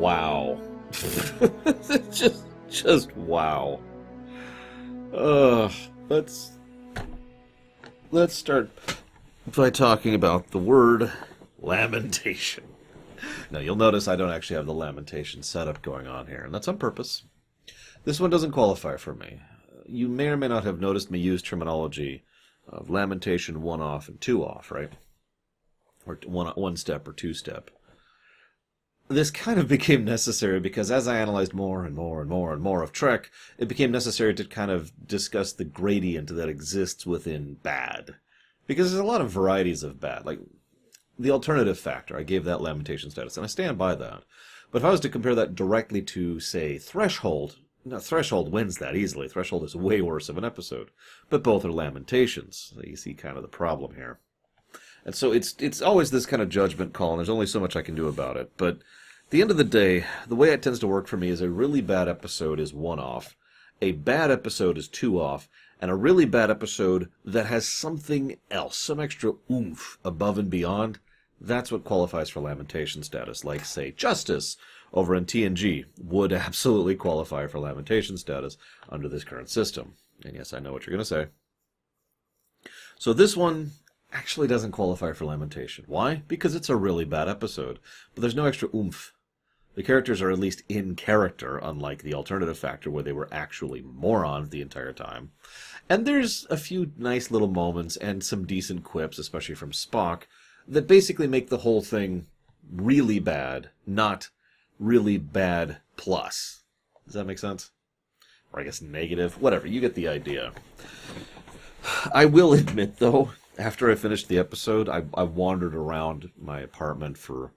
Wow. just wow. Uh, let's start by talking about the word lamentation. Now, you'll notice I don't actually have the lamentation setup going on here, and that's on purpose. This one doesn't qualify for me. You may or may not have noticed me use terminology of lamentation, one off, and two off, right? Or one step or two step. This kind of became necessary because as I analyzed more and more and more and more of Trek, it became necessary to kind of discuss the gradient that exists within bad. Because there's a lot of varieties of bad. Like, the alternative factor, I gave that lamentation status, and I stand by that. But if I was to compare that directly to, say, Threshold, no, Threshold wins that easily. Threshold is way worse of an episode. But both are lamentations. So you see kind of the problem here. And so it's always this kind of judgment call, and there's only so much I can do about it. But at the end of the day, the way it tends to work for me is a really bad episode is one off, a bad episode is two off, and a really bad episode that has something else, some extra oomph above and beyond, that's what qualifies for lamentation status. Like, say, Justice over in TNG would absolutely qualify for lamentation status under this current system. And yes, I know what you're going to say. So this one actually doesn't qualify for lamentation. Why? Because it's a really bad episode. But there's no extra oomph. The characters are at least in character, unlike the alternative factor where they were actually morons the entire time. And there's a few nice little moments and some decent quips, especially from Spock, that basically make the whole thing really bad, not really bad plus. Does that make sense? Or I guess negative? Whatever, you get the idea. I will admit, though, after I finished the episode, I wandered around my apartment for,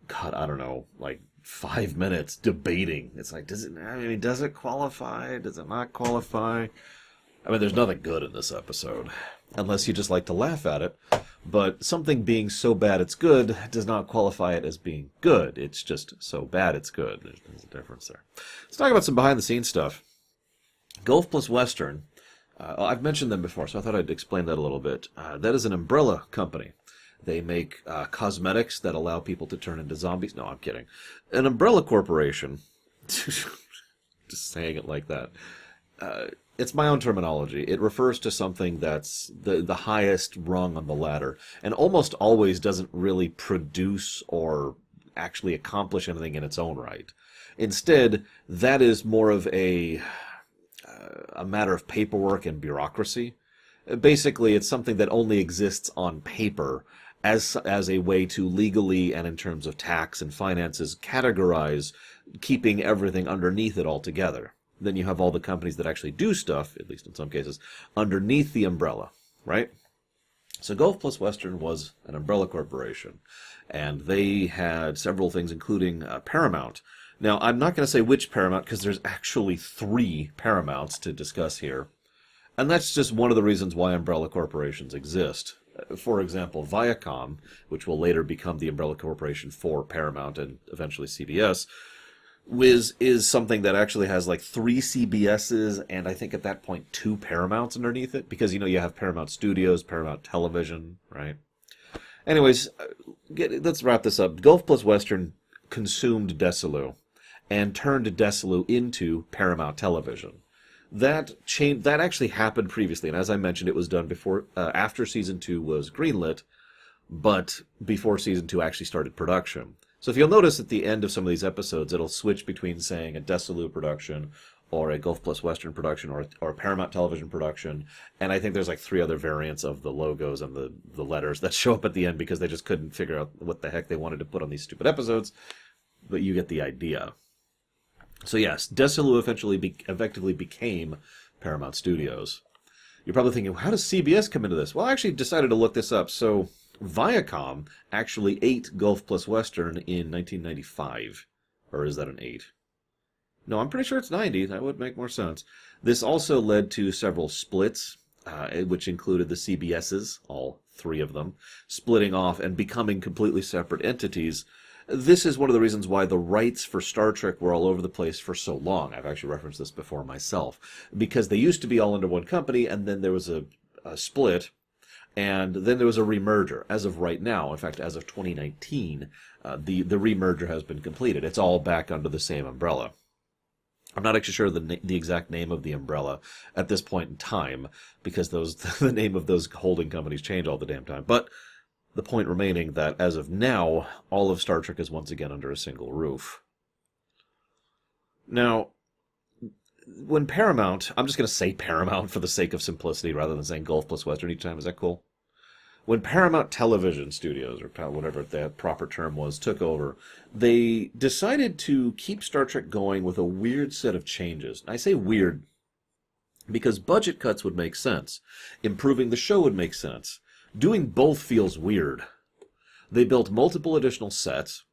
God, I don't know, like 5 minutes debating. It's like, does it qualify? Does it not qualify? I mean, there's nothing good in this episode, unless you just like to laugh at it. But something being so bad it's good does not qualify it as being good. It's just so bad it's good. There's a difference there. Let's talk about some behind-the-scenes stuff. Gulf plus Western. I've mentioned them before, so I thought I'd explain that a little bit. That is an umbrella company. They make cosmetics that allow people to turn into zombies. No, I'm kidding. An umbrella corporation, just saying it like that, it's my own terminology. It refers to something that's the highest rung on the ladder, and almost always doesn't really produce or actually accomplish anything in its own right. Instead, that is more of a matter of paperwork and bureaucracy. Basically, it's something that only exists on paper as a way to legally and in terms of tax and finances categorize keeping everything underneath it altogether. Then you have all the companies that actually do stuff, at least in some cases, underneath the umbrella, right? So Gulf plus Western was an umbrella corporation, and they had several things, including Paramount. Now, I'm not going to say which Paramount, because there's actually 3 Paramounts to discuss here. And that's just one of the reasons why umbrella corporations exist. For example, Viacom, which will later become the umbrella corporation for Paramount and eventually CBS, is something that actually has like 3 CBSs and I think at that point 2 Paramounts underneath it. Because, you have Paramount Studios, Paramount Television, right? Anyways, let's wrap this up. Gulf plus Western consumed Desilu and turned Desilu into Paramount Television. That actually happened previously, and as I mentioned, it was done before, after Season 2 was greenlit, but before Season 2 actually started production. So if you'll notice at the end of some of these episodes, it'll switch between saying a Desilu production, or a Gulf plus Western production, or a Paramount Television production, and I think there's like 3 other variants of the logos and the letters that show up at the end because they just couldn't figure out what the heck they wanted to put on these stupid episodes, but you get the idea. So yes, Desilu effectively became Paramount Studios. You're probably thinking, how does CBS come into this? Well, I actually decided to look this up. So Viacom actually ate Gulf plus Western in 1995. Or is that an 8? No, I'm pretty sure it's 90. That would make more sense. This also led to several splits, which included the CBSs, all 3 of them, splitting off and becoming completely separate entities. This is one of the reasons why the rights for Star Trek were all over the place for so long. I've actually referenced this before myself. Because they used to be all under one company, and then there was a split. And then there was a remerger. As of right now, in fact, as of 2019, the remerger has been completed. It's all back under the same umbrella. I'm not actually sure the exact name of the umbrella at this point in time, because the name of those holding companies change all the damn time. But the point remaining that as of now, all of Star Trek is once again under a single roof. Now, when Paramount, I'm just going to say Paramount for the sake of simplicity rather than saying Gulf plus Western each time, is that cool? When Paramount Television Studios, or whatever that proper term was, took over, they decided to keep Star Trek going with a weird set of changes. I say weird because budget cuts would make sense. Improving the show would make sense. Doing both feels weird. They built multiple additional sets,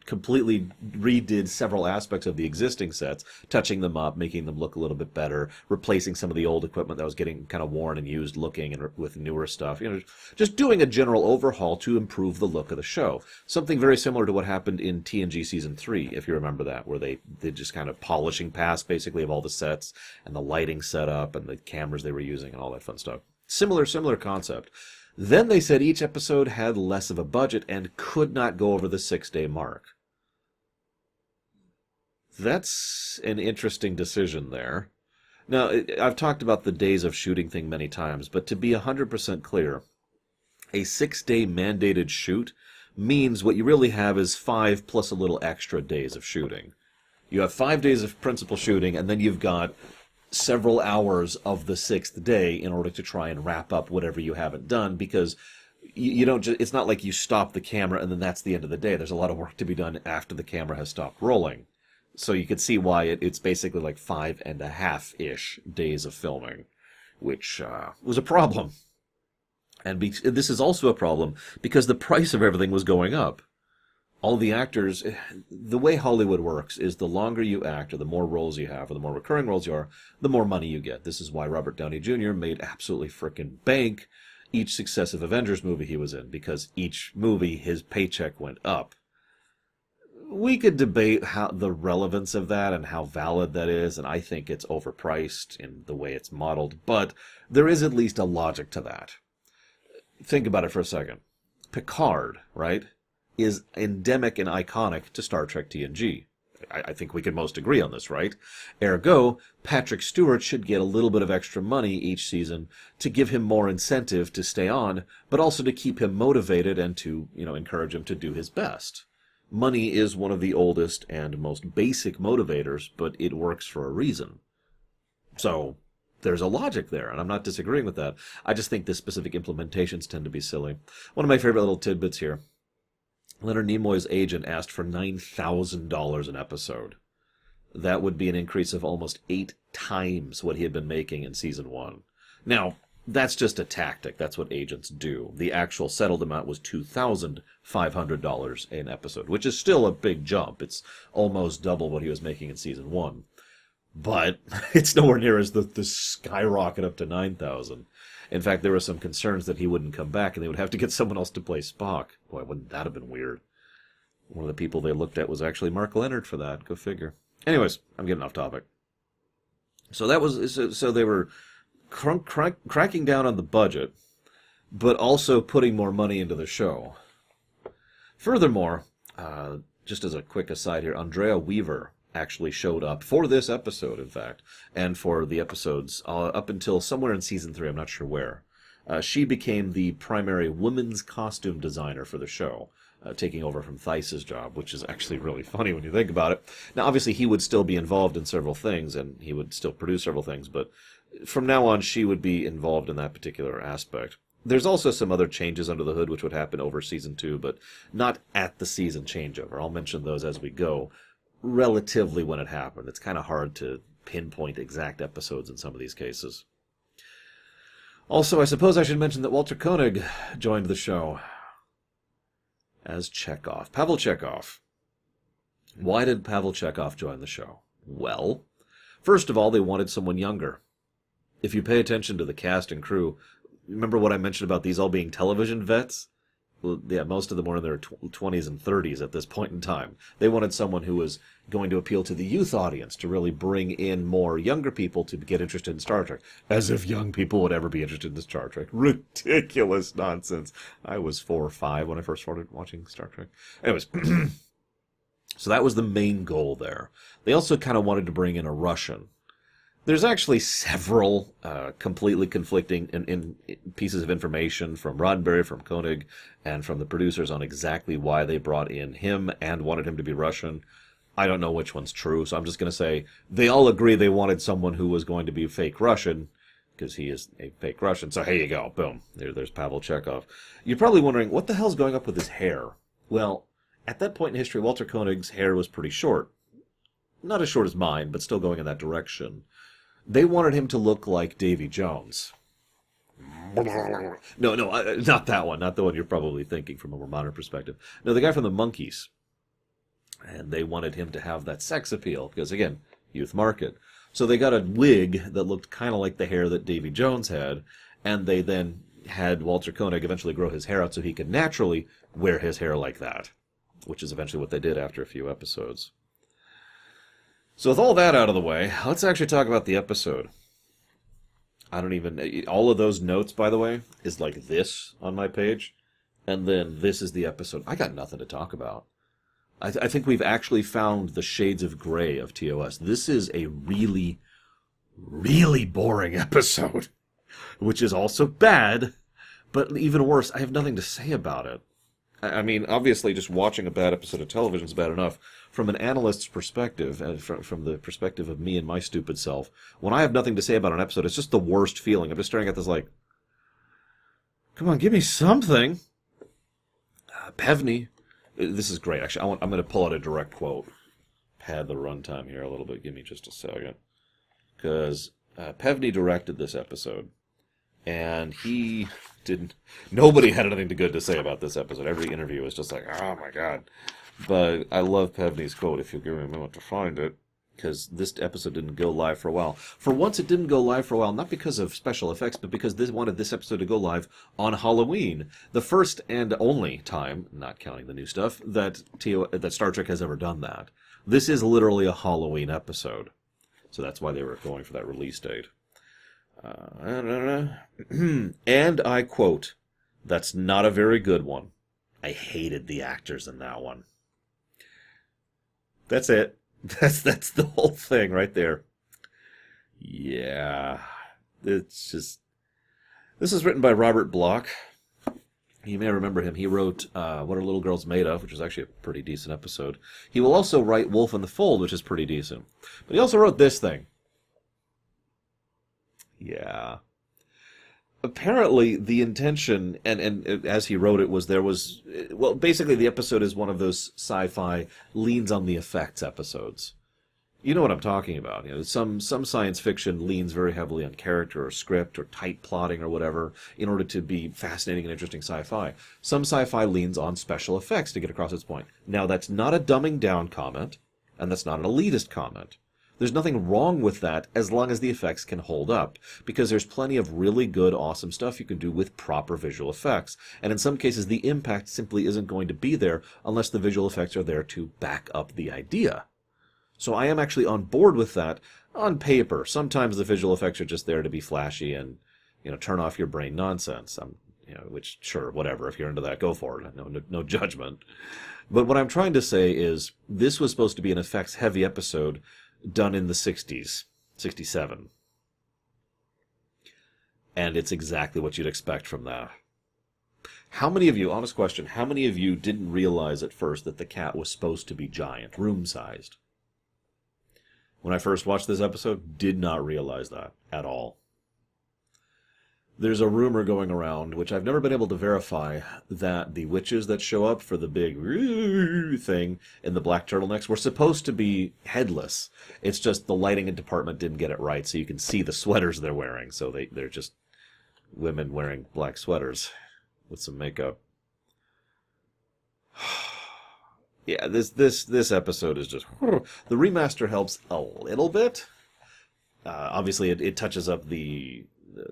completely redid several aspects of the existing sets, touching them up, making them look a little bit better, replacing some of the old equipment that was getting kind of worn and used looking, and with newer stuff. Just doing a general overhaul to improve the look of the show. Something very similar to what happened in TNG Season 3, if you remember that, where they did just kind of polishing past, basically, of all the sets, and the lighting setup, and the cameras they were using, and all that fun stuff. Similar concept. Then they said each episode had less of a budget and could not go over the 6-day mark. That's an interesting decision there. Now, I've talked about the days of shooting thing many times, but to be 100% clear, a 6-day mandated shoot means what you really have is 5 plus a little extra days of shooting. You have 5 days of principal shooting, and then you've got several hours of the 6th day in order to try and wrap up whatever you haven't done, because you don't it's not like you stop the camera and then that's the end of the day. There's a lot of work to be done after the camera has stopped rolling. So you could see why it's basically like 5.5-ish days of filming, which was a problem. And this is also a problem because the price of everything was going up. All the actors, the way Hollywood works is the longer you act, or the more roles you have, or the more recurring roles you are, the more money you get. This is why Robert Downey Jr. made absolutely frickin' bank each successive Avengers movie he was in, because each movie, his paycheck went up. We could debate the relevance of that and how valid that is, and I think it's overpriced in the way it's modeled, but there is at least a logic to that. Think about it for a second. Picard, right, is endemic and iconic to Star Trek TNG. I think we can most agree on this, right? Ergo, Patrick Stewart should get a little bit of extra money each season to give him more incentive to stay on, but also to keep him motivated and to, encourage him to do his best. Money is one of the oldest and most basic motivators, but it works for a reason. So, there's a logic there, and I'm not disagreeing with that. I just think the specific implementations tend to be silly. One of my favorite little tidbits here. Leonard Nimoy's agent asked for $9,000 an episode. That would be an increase of almost 8 times what he had been making in Season 1. Now, that's just a tactic. That's what agents do. The actual settled amount was $2,500 an episode, which is still a big jump. It's almost double what he was making in Season 1. But it's nowhere near as the skyrocket up to $9,000. In fact, there were some concerns that he wouldn't come back and they would have to get someone else to play Spock. Boy, wouldn't that have been weird? One of the people they looked at was actually Mark Leonard for that. Go figure. Anyways, I'm getting off topic. So they were cracking down on the budget, but also putting more money into the show. Furthermore, just as a quick aside here, Andrea Weaver actually showed up for this episode, in fact, and for the episodes up until somewhere in Season 3, I'm not sure where. She became the primary women's costume designer for the show, taking over from Theis's job, which is actually really funny when you think about it. Now, obviously, he would still be involved in several things, and he would still produce several things, but from now on, she would be involved in that particular aspect. There's also some other changes under the hood which would happen over Season 2, but not at the season changeover. I'll mention those as we go. Relatively when it happened. It's kind of hard to pinpoint exact episodes in some of these cases. Also, I suppose I should mention that Walter Koenig joined the show as Chekhov. Pavel Chekhov. Why did Pavel Chekhov join the show? Well, first of all, they wanted someone younger. If you pay attention to the cast and crew, remember what I mentioned about these all being television vets? yeah, most of them were in their 20s and 30s at this point in time. They wanted someone who was going to appeal to the youth audience, to really bring in more younger people to get interested in Star Trek. As if young people would ever be interested in Star Trek. Ridiculous nonsense. I was 4 or 5 when I first started watching Star Trek. Anyways, so that was the main goal there. They also kind of wanted to bring in a Russian. There's actually several completely conflicting in pieces of information from Roddenberry, from Koenig, and from the producers on exactly why they brought in him and wanted him to be Russian. I don't know which one's true, so I'm just going to say they all agree they wanted someone who was going to be fake Russian, because he is a fake Russian. So here you go. Boom. There's Pavel Chekhov. You're probably wondering, what the hell's going up with his hair? Well, at that point in history, Walter Koenig's hair was pretty short. Not as short as mine, but still going in that direction. They wanted him to look like Davy Jones. No, not that one. Not the one you're probably thinking from a more modern perspective. No, the guy from the Monkees. And they wanted him to have that sex appeal, because, again, youth market. So they got a wig that looked kind of like the hair that Davy Jones had, and they then had Walter Koenig eventually grow his hair out so he could naturally wear his hair like that, which is eventually what they did after a few episodes. So with all that out of the way, let's actually talk about the episode. All of those notes, by the way, is like this on my page, and then this is the episode. I got nothing to talk about. I think we've actually found the shades of gray of TOS. This is a really, really boring episode, which is also bad, but even worse, I have nothing to say about it. I mean, obviously, just watching a bad episode of television is bad enough. From an analyst's perspective, and from the perspective of me and my stupid self, when I have nothing to say about an episode, it's just the worst feeling. I'm just staring at this like, come on, give me something. Pevney. This is great. Actually, I'm going to pull out a direct quote. Pad the runtime here a little bit. Give me just a second. Because Pevney directed this episode. And he didn't... Nobody had anything good to say about this episode. Every interview was just like, oh my god. But I love Pevney's quote, if you'll give me a moment to find it. Because this episode didn't go live for a while. For once, it didn't go live for a while, not because of special effects, but because they wanted this episode to go live on Halloween. The first and only time, not counting the new stuff, that Star Trek has ever done that. This is literally a Halloween episode. So that's why they were going for that release date. And I quote, "That's not a very good one. I hated the actors in that one." That's it. That's the whole thing right there. Yeah. It's just... This is written by Robert Bloch. You may remember him. He wrote What Are Little Girls Made Of, which is actually a pretty decent episode. He will also write Wolf in the Fold, which is pretty decent. But he also wrote this thing. Yeah. Apparently, the intention, and as he wrote it, well, basically the episode is one of those sci-fi leans on the effects episodes. You know what I'm talking about. You know, some science fiction leans very heavily on character or script or tight plotting or whatever in order to be fascinating and interesting sci-fi. Some sci-fi leans on special effects to get across its point. Now, that's not a dumbing down comment, and that's not an elitist comment. There's nothing wrong with that as long as the effects can hold up, because there's plenty of really good, awesome stuff you can do with proper visual effects. And in some cases, the impact simply isn't going to be there unless the visual effects are there to back up the idea. So I am actually on board with that on paper. Sometimes the visual effects are just there to be flashy and, turn off your brain nonsense. Which, sure, whatever. If you're into that, go for it. No judgment. But what I'm trying to say is this was supposed to be an effects-heavy episode done in the 60s, 67. And it's exactly what you'd expect from that. How many of you, honest question, how many of you didn't realize at first that the cat was supposed to be giant, room-sized? When I first watched this episode, did not realize that at all. There's a rumor going around, which I've never been able to verify, that the witches that show up for the big thing in the black turtlenecks were supposed to be headless. It's just the lighting department didn't get it right, so you can see the sweaters they're wearing. So they're just women wearing black sweaters with some makeup. Yeah, this episode is just... The remaster helps a little bit. Obviously, it touches up the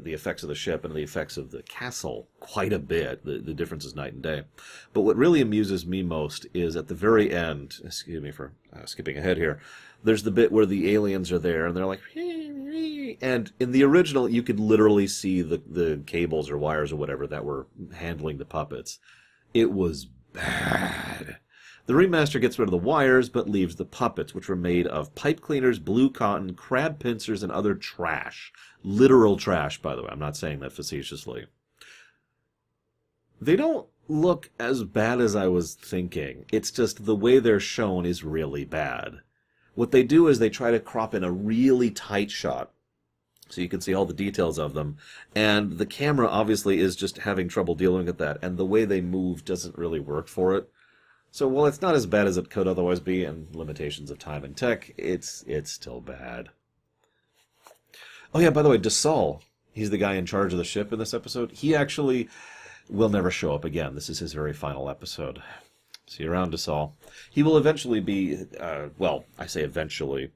the effects of the ship and the effects of the castle quite a bit. The difference is night and day. But what really amuses me most is at the very end, excuse me for skipping ahead here, there's the bit where the aliens are there and they're like, and in the original you could literally see the cables or wires or whatever that were handling the puppets. It was bad. The remaster gets rid of the wires, but leaves the puppets, which were made of pipe cleaners, blue cotton, crab pincers, and other trash. Literal trash, by the way. I'm not saying that facetiously. They don't look as bad as I was thinking. It's just the way they're shown is really bad. What they do is they try to crop in a really tight shot, so you can see all the details of them. And the camera obviously is just having trouble dealing with that, and the way they move doesn't really work for it. So while it's not as bad as it could otherwise be, and limitations of time and tech, it's still bad. Oh yeah, by the way, Dassault, he's the guy in charge of the ship in this episode. He actually will never show up again. This is his very final episode. See you around, Dassault. He will eventually be, well, I say eventually.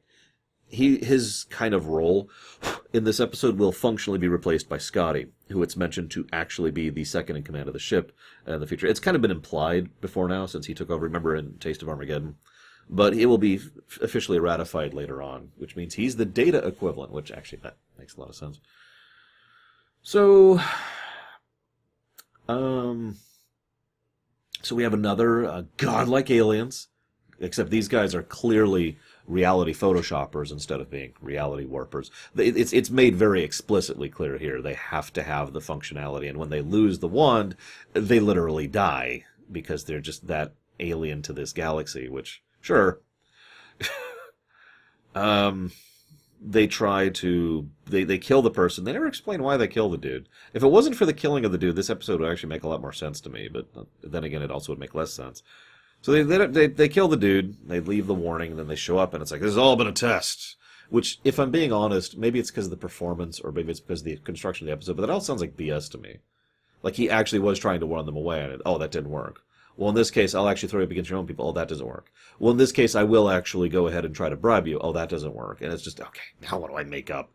His kind of role in this episode will functionally be replaced by Scotty, who it's mentioned to actually be the second in command of the ship in the future. It's kind of been implied before now since he took over, remember, in Taste of Armageddon. But it will be officially ratified later on, which means he's the data equivalent, which actually that makes a lot of sense. So, so we have another godlike aliens, except these guys are clearly reality photoshoppers instead of being reality warpers. It's made very explicitly clear here. They have to have the functionality, and when they lose the wand, they literally die because they're just that alien to this galaxy, which, sure. They try to... They kill the person. They never explain why they kill the dude. If it wasn't for the killing of the dude, this episode would actually make a lot more sense to me, but then again, it also would make less sense. So they kill the dude, they leave the warning, and then they show up, and it's like, this has all been a test. Which, if I'm being honest, maybe it's because of the performance, or maybe it's because of the construction of the episode, but that all sounds like BS to me. Like, he actually was trying to warn them away, and that didn't work. Well, in this case, I'll actually throw you up against your own people. Oh, that doesn't work. Well, in this case, I will actually go ahead and try to bribe you. Oh, that doesn't work. And it's just, okay, now what do I make up?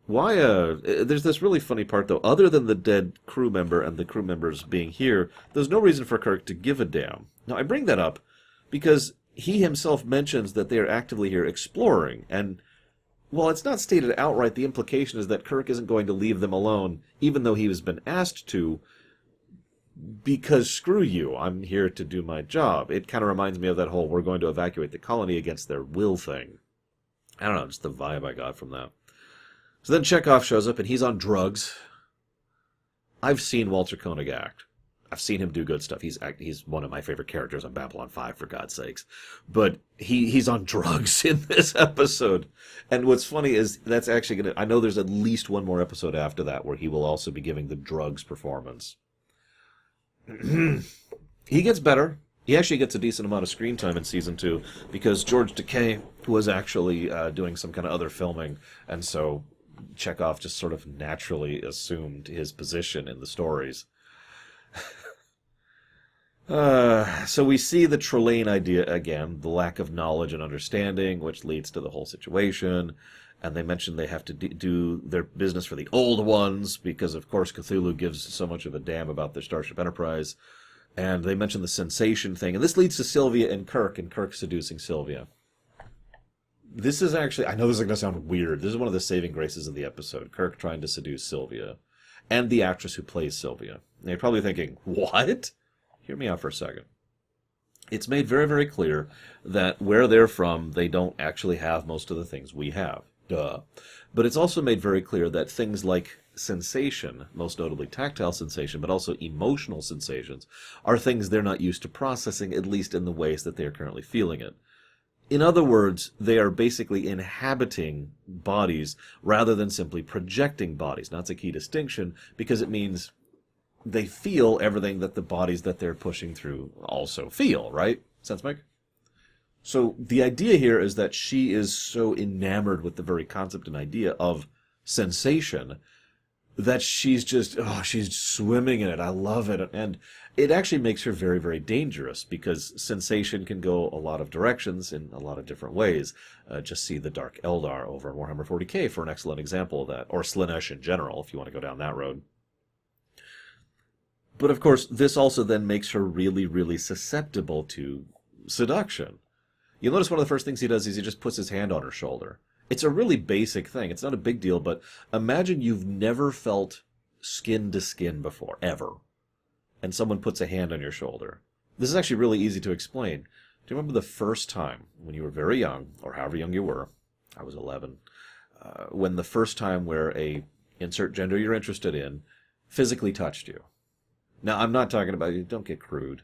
Why, there's this really funny part, though. Other than the dead crew member and the crew members being here, there's no reason for Kirk to give a damn. Now, I bring that up because he himself mentions that they are actively here exploring, and while it's not stated outright, the implication is that Kirk isn't going to leave them alone, even though he has been asked to, because screw you, I'm here to do my job. It kind of reminds me of that whole we're going to evacuate the colony against their will thing. I don't know, just the vibe I got from that. So then Chekhov shows up, and he's on drugs. I've seen Walter Koenig act. I've seen him do good stuff. He's one of my favorite characters on Babylon 5, for God's sakes. But he's on drugs in this episode. And what's funny is that's actually going to... I know there's at least one more episode after that where he will also be giving the drugs performance. He gets better. He actually gets a decent amount of screen time in Season 2 because George Takei was actually doing some kind of other filming, and so Chekhov just sort of naturally assumed his position in the stories. So we see the Trelane idea again, the lack of knowledge and understanding, which leads to the whole situation. And they mention they have to do their business for the old ones, because of course Cthulhu gives so much of a damn about their Starship Enterprise. And they mention the sensation thing, and this leads to Sylvia and Kirk seducing Sylvia. This is actually, I know this is going to sound weird, this is one of the saving graces of the episode, Kirk trying to seduce Sylvia, and the actress who plays Sylvia. And you're probably thinking, what? Hear me out for a second. It's made very, very clear that where they're from, they don't actually have most of the things we have. Duh. But it's also made very clear that things like sensation, most notably tactile sensation, but also emotional sensations, are things they're not used to processing, at least in the ways that they are currently feeling it. In other words, they are basically inhabiting bodies rather than simply projecting bodies. Now, that's a key distinction because it means they feel everything that the bodies that they're pushing through also feel, right? Sense make? So the idea here is that she is so enamored with the very concept and idea of sensation that she's just, oh, she's swimming in it. I love it. And it actually makes her very, very dangerous because sensation can go a lot of directions in a lot of different ways. Just see the Dark Eldar over in Warhammer 40k for an excellent example of that, or Slaanesh in general, if you want to go down that road. But of course, this also then makes her really, really susceptible to seduction. You'll notice one of the first things he does is he just puts his hand on her shoulder. It's a really basic thing. It's not a big deal, but imagine you've never felt skin to skin before, ever. And someone puts a hand on your shoulder. This is actually really easy to explain. Do you remember the first time when you were very young, or however young you were? I was 11. When the first time where a insert gender you're interested in physically touched you. Now, I'm not talking about, don't get crude.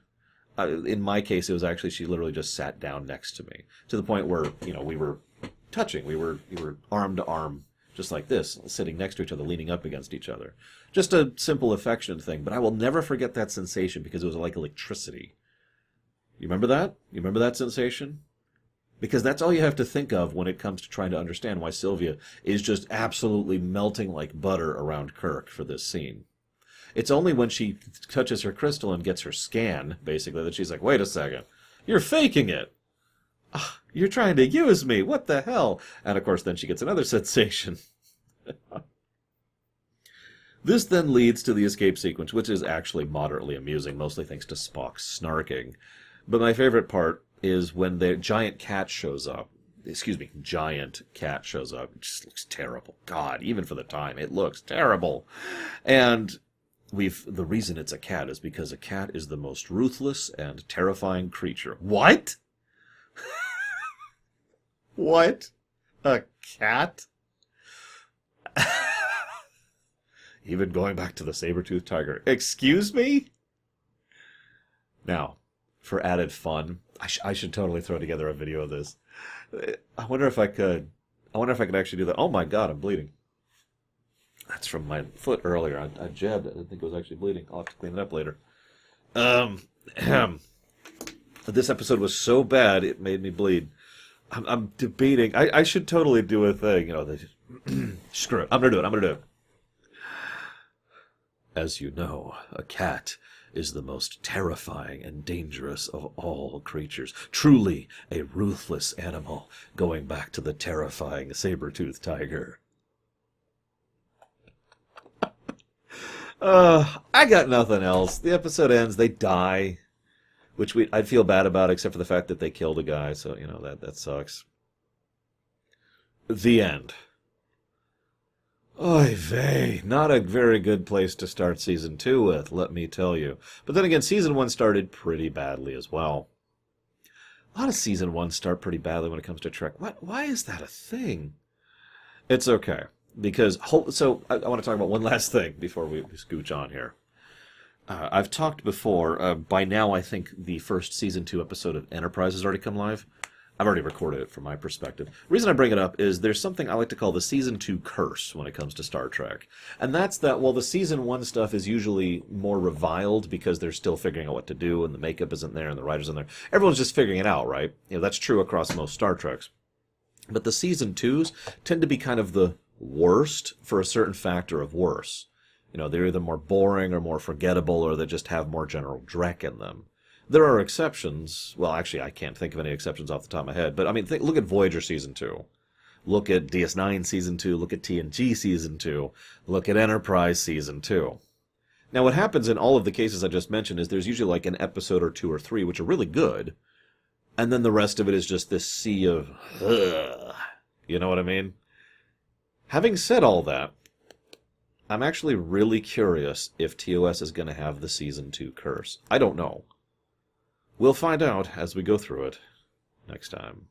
In my case, it was actually, she literally just sat down next to me. To the point where, we were touching. We were arm to arm, just like this, sitting next to each other, leaning up against each other. Just a simple affectionate thing, but I will never forget that sensation because it was like electricity. You remember that? You remember that sensation? Because that's all you have to think of when it comes to trying to understand why Sylvia is just absolutely melting like butter around Kirk for this scene. It's only when she touches her crystal and gets her scan, basically, that she's like, wait a second, you're faking it. You're trying to use me. What the hell? And of course, then she gets another sensation. This then leads to the escape sequence, which is actually moderately amusing, mostly thanks to Spock's snarking. But my favorite part is when the giant cat shows up. Giant cat shows up. It just looks terrible. God, even for the time, it looks terrible. And the reason it's a cat is because a cat is the most ruthless and terrifying creature. What? What? A cat? Even going back to the saber-toothed tiger. Excuse me? Now, for added fun, I should totally throw together a video of this. I wonder if I could actually do that. Oh my god, I'm bleeding. That's from my foot earlier. I jabbed it. I think it was actually bleeding. I'll have to clean it up later. This episode was so bad, it made me bleed. I'm debating. I should totally do a thing. Screw it. I'm going to do it. As you know, a cat is the most terrifying and dangerous of all creatures. Truly a ruthless animal, going back to the terrifying saber-toothed tiger. I got nothing else. The episode ends, they die, which I'd feel bad about, except for the fact that they killed a guy, so, that sucks. The end. Oy vey, not a very good place to start Season 2 with, let me tell you. But then again, Season 1 started pretty badly as well. A lot of Season 1s start pretty badly when it comes to Trek. Why is that a thing? It's okay. Because, so, I want to talk about one last thing before we scooch on here. I've talked before, by now I think the first Season 2 episode of Enterprise has already come live. I've already recorded it from my perspective. The reason I bring it up is there's something I like to call the Season 2 curse when it comes to Star Trek. And that's that, well, the Season 1 stuff is usually more reviled because they're still figuring out what to do, and the makeup isn't there, and the writers isn't there. Everyone's just figuring it out, right? That's true across most Star Treks. But the Season 2s tend to be kind of the worst for a certain factor of worse. They're either more boring or more forgettable, or they just have more general dreck in them. There are exceptions. Well, actually, I can't think of any exceptions off the top of my head. But, look at Voyager Season 2. Look at DS9 Season 2. Look at TNG Season 2. Look at Enterprise Season 2. Now, what happens in all of the cases I just mentioned is there's usually like an episode or two or three which are really good. And then the rest of it is just this sea of, ugh. You know what I mean? Having said all that, I'm actually really curious if TOS is going to have the Season 2 curse. I don't know. We'll find out as we go through it next time.